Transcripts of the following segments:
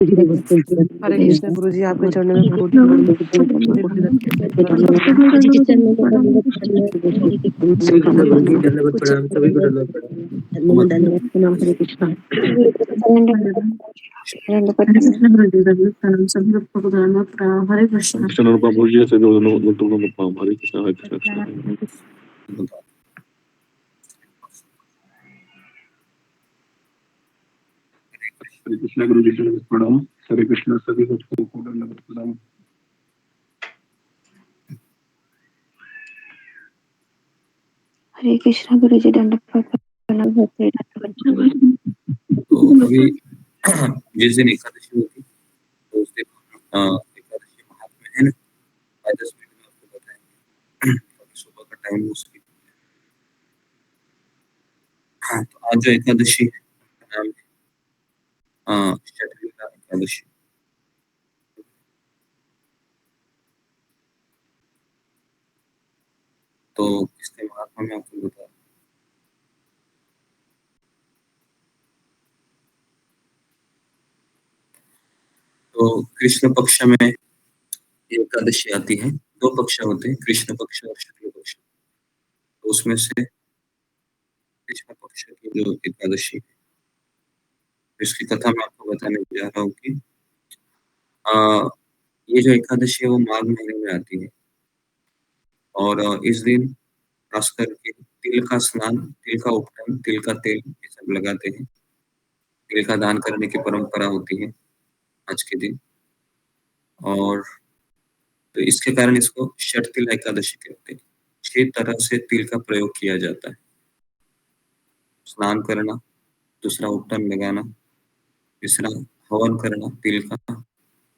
हरे कृष्ण गुरु जी, आपके चरणों में कोटि कोटि जी के चरणों में दंडवत प्रणाम, सभी को दंडवत प्रणाम, सभी को दंडवत प्रणाम। दंडवत प्रणाम, हरे कृष्णा। हरे कृष्णा। कृष्ण प्रभु जी से प्रणाम, हरे कृष्ण हरे कृष्ण। हरे कृष्ण गुरु जी दंडवत प्रणाम, हरे कृष्ण सभी भक्तों को दंडवत प्रणाम। हरे कृष्णा गुरु जी दंडवत प्रणाम, तो अभी जिस दिन एकादशी होगी तो उस दिन एकादशी महात्मा है ना, 5-10 मिनट में आपको बताएंगे। सुबह का टाइम उसकी। हाँ, तो आज जो एकादशी है नाम है शतविधा एकादशी। तो इसके महात्मा में आपको बता। तो कृष्ण पक्ष में एकादशी आती है। 2 पक्ष होते हैं, कृष्ण पक्ष और शुक्ल पक्ष। तो उसमें से कृष्ण पक्ष की जो एकादशी है, इसकी कथा मैं आपको बताने जा रहा हूँ कि ये जो एकादशी है वो माघ महीने में आती है और इस दिन खास करके तिल का स्नान, तिल का उपटन, तिल का तेल ये सब लगाते हैं। तिल का दान करने की परंपरा होती है आज के दिन। और तो इसके कारण इसको षटतिल एकादशी कहते हैं। 6 तरह से तिल का प्रयोग किया जाता है। स्नान करना, दूसरा उपटन लगाना, तीसरा हवन करना तिल का,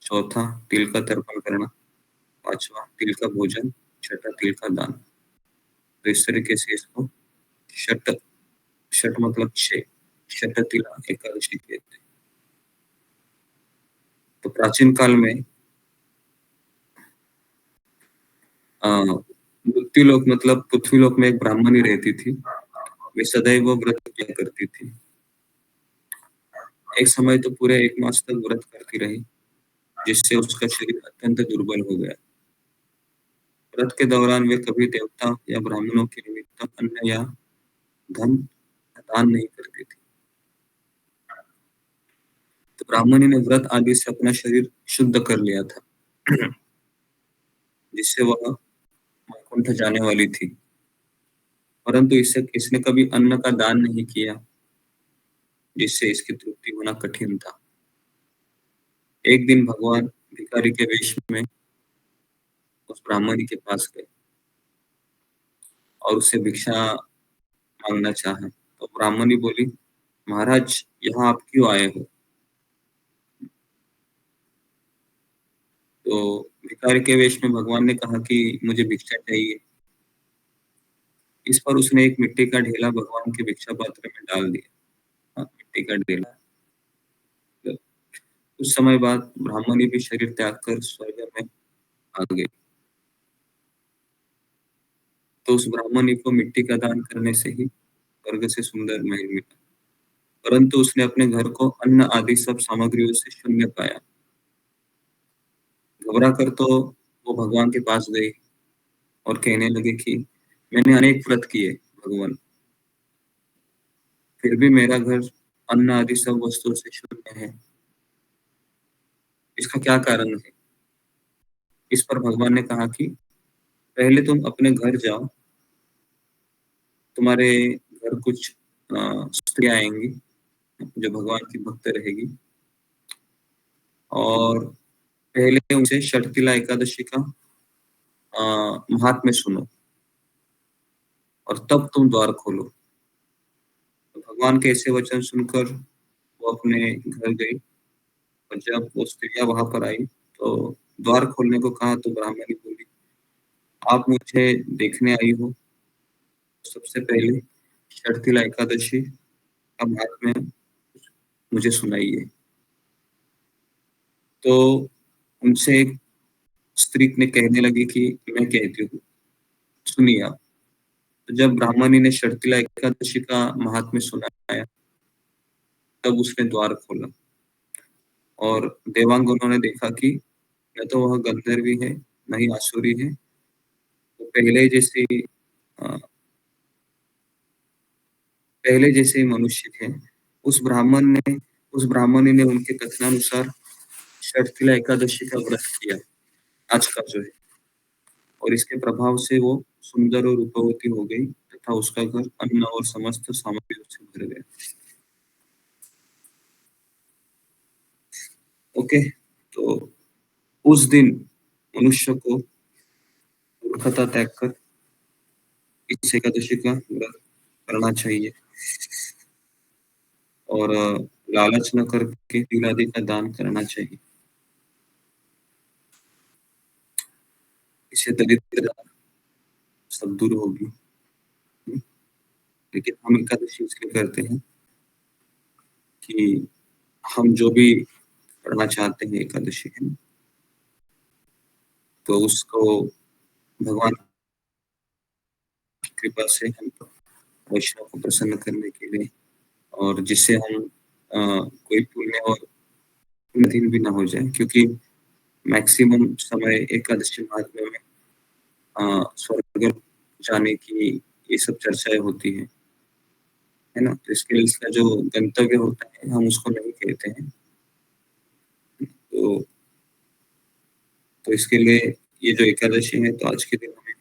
चौथा तिल का तर्पण करना, पांचवा तिल का भोजन, छठा तिल का दान। तो इस तरीके से इसको षट मतलब 6, षटतिला एकादशी कहते हैं। तो प्राचीन काल में मृत्युलोक मतलब पृथ्वीलोक में एक ब्राह्मणी रहती थी। वे सदैव व्रत किया करती थी। एक समय तो पूरे 1 मास तक व्रत करती रही, जिससे उसका शरीर अत्यंत दुर्बल हो गया। व्रत के दौरान वे कभी देवता या ब्राह्मणों के निमित्त अन्न या धन दान नहीं करती थी। तो ब्राह्मणी ने व्रत आदि से अपना शरीर शुद्ध कर लिया था, जिससे वह वैकुंठ जाने वाली थी। परंतु इसने कभी अन्न का दान नहीं किया, जिससे इसकी तृप्ति होना कठिन था। एक दिन भगवान भिखारी के वेश में उस ब्राह्मणी के पास गए और उससे भिक्षा मांगना चाहा। तो ब्राह्मणी बोली, महाराज यहाँ आप क्यों आए हो? तो भिखारी के वेश में भगवान ने कहा कि मुझे भिक्षा चाहिए। इस पर उसने एक मिट्टी का ढेला भगवान के भिक्षा पात्र में डाल दिया। मिट्टी का ढेला। कुछ समय बाद ब्राह्मणी भी शरीर त्याग कर स्वर्ग में आ गई। तो उस ब्राह्मणी को मिट्टी का दान करने से ही स्वर्ग से सुंदर महल मिला, परंतु उसने अपने घर को अन्न आदि सब सामग्रियों से शून्य पाया। घबरा कर तो वो भगवान के पास गई और कहने लगे कि मैंने अनेक व्रत किए भगवान, फिर भी मेरा घर अन्न आदि सब वस्तुओं से शून्य है। इसका क्या कारण है? इस पर भगवान ने कहा कि पहले तुम अपने घर जाओ, तुम्हारे घर कुछ स्त्रियां आएंगी जो भगवान की भक्त रहेगी, और पहले उनसे षटतिला एकादशी का महात्म्य सुनो और तब तुम द्वार खोलो। तो भगवान के ऐसे वचन सुनकर वो अपने घर गई और जब वो स्त्रियां वहां पर आई तो द्वार खोलने को कहा तो ब्राह्मणी बोली, आप मुझे देखने आई हो, सबसे पहले षटतिला एकादशी का महात्म्य मुझे सुनाइए। तो उनसे एक स्त्री ने कहने लगी कि मैं कहती हूँ, सुनिए आप। तो जब ब्राह्मणी ने षटतिला एकादशी का महात्म्य सुनाया तब उसने द्वार खोला और देवांगनों ने देखा कि न तो वह गंधर्वी है न ही आसुरी है, वो पहले जैसे ही मनुष्य थे। उस ब्राह्मणी ने उनके कथनानुसार षटतिला एकादशी का व्रत किया, आज का जो है, और इसके प्रभाव से वो सुंदर और रूपवती हो गई तथा उसका घर अन्न और समस्त सामग्रियों से भर गया। ओके, तो उस दिन मनुष्य को मूर्खता त्याग कर इस एकादशी का व्रत करना चाहिए और लालच न करके तिल आदि का दान करना चाहिए। इससे दरिद्रता सब दूर होगी। लेकिन हम एकादशी इसलिए करते हैं कि हम जो भी करना चाहते हैं एकादशी है, तो उसको भगवान की कृपा से हम वैष्णव को प्रसन्न करने के लिए, और जिससे हम कोई पुण्य और पुण्यहीन भी ना हो जाए, क्योंकि मैक्सिमम समय एकादशी महात्म्य में स्वर्ग जाने की ये सब चर्चाएं होती है ना। तो इसके लिए इसका जो गंतव्य होता है हम उसको नहीं कहते हैं। तो इसके लिए ये जो एकादशी है, तो आज के दिन हमें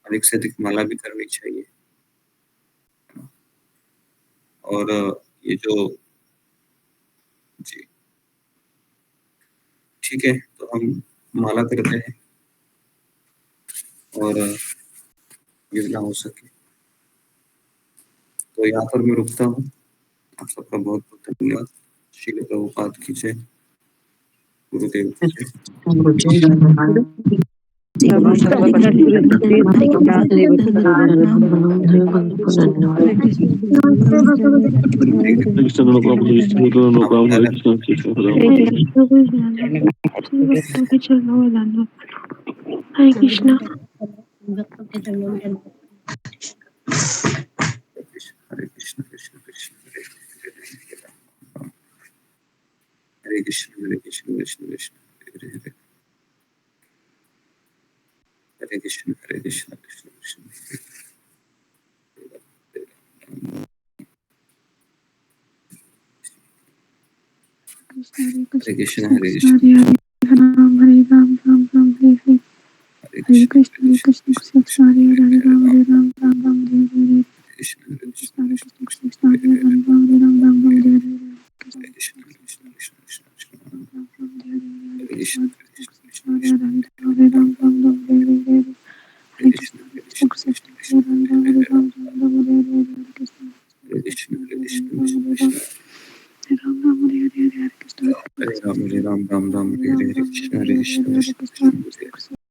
अधिक से अधिक माला भी करनी चाहिए। और ये जो जी ठीक है, तो हम माला करते हैं और जितना हो सके। तो यहाँ पर मैं रुकता हूँ। आप सबका बहुत बहुत धन्यवाद। श्री प्रभुपाद की जय, गुरुदेव की जय। हरे कृष्णा। हरे कृष्ण कृष्ण कृष्ण हरे कृष्ण हरे कृष्ण कृष्ण कृष्ण हरे हरे, हरे कृष्ण कृष्ण कृष्ण हरे कृष्ण हरे कृष्ण हरे राम राम राम हरे हरे, हरे कृष्ण कृष्ण हरे राम राम राम हरे हरे, कृष्ण कृष्ण कृष्ण हरे राम राम हरे हरे, कृष्ण कृष्ण कृष्ण हरे कृष्ण कृष्ण हरे राम राम हरे हरे, हरे कृष्ण कृष्ण हरे राम हरे कृष्ण राम राम हरे हरे, हरे कृष्ण हरे राम राम राम हरे हरे, कृष्ण हरे कृष्ण कृष्ण